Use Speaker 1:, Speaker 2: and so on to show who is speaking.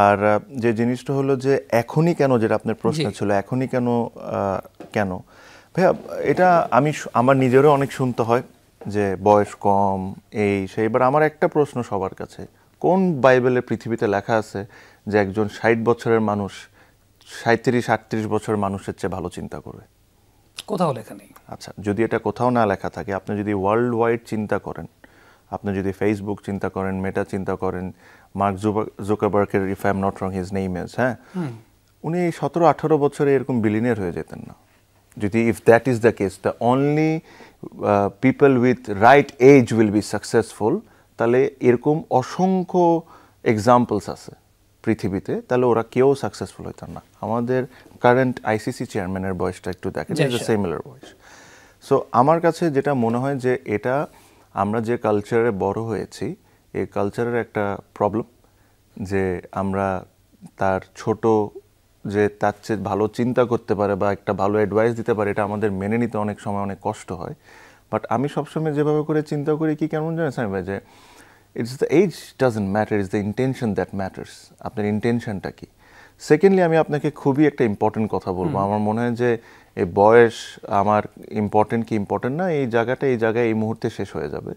Speaker 1: আর যে জিনিসটা হলো যে এখনই কেন, যেটা আপনার প্রশ্ন ছিল, এখনই কেন কেন ভাইয়া, এটা আমার নিজেরও অনেক শুনতে হয় যে বয়স কম এই সেই। এবার আমার একটা প্রশ্ন সবার কাছে, কোন বাইবেলে পৃথিবীতে লেখা আছে যে একজন 60 বছরের মানুষ 37-38 বছরের মানুষের চেয়ে ভালো চিন্তা করবে?
Speaker 2: কোথাও লেখা নেই।
Speaker 1: আচ্ছা, যদি এটা কোথাও না লেখা থাকে, আপনি যদি ওয়ার্ল্ড ওয়াইড চিন্তা করেন, আপনি যদি ফেসবুক চিন্তা করেন, মেটা চিন্তা করেন, মার্ক জুকারবার্গের, if I am not wrong his name is, হ্যাঁ, উনি 17-18 বছরে এরকম বিলিনিয়ার হয়ে যেতেন না। যদি if that is the case, the only people with right age will be successful, তাহলে এরকম অসংখ্য এক্সাম্পলস আছে পৃথিবীতে, তাহলে ওরা কেউ সাকসেসফুল হইতেন না। আমাদের কারেন্ট আইসিসি চেয়ারম্যানের বয়সটা একটু দেখেন, সিমিলার বয়স। সো আমার কাছে যেটা মনে হয় যে এটা আমরা যে কালচারে বড় হয়েছি, এই কালচারের একটা প্রবলেম, যে আমরা তার ছোট যে তার চেয়ে ভালো চিন্তা করতে পারে বা একটা ভালো অ্যাডভাইস দিতে পারে, এটা আমাদের মেনে নিতে অনেক সময় অনেক কষ্ট হয়। বাট আমি সবসময় যেভাবে করে চিন্তা করি কি, কেমন জানেন সামি ভাই, যে it's the age doesn't matter, it's the intention that matters. আপনার ইন্টেনশনটা কি? সেকেন্ডলি, আমি আপনাকে খুবই একটা ইম্পর্টেন্ট কথা বলবো। আমার মনে হয় যে এই বয়স আমার ইম্পর্টেন্ট কি ইম্পর্টেন্ট না, এই জায়গায় এই মুহূর্তে শেষ হয়ে যাবে।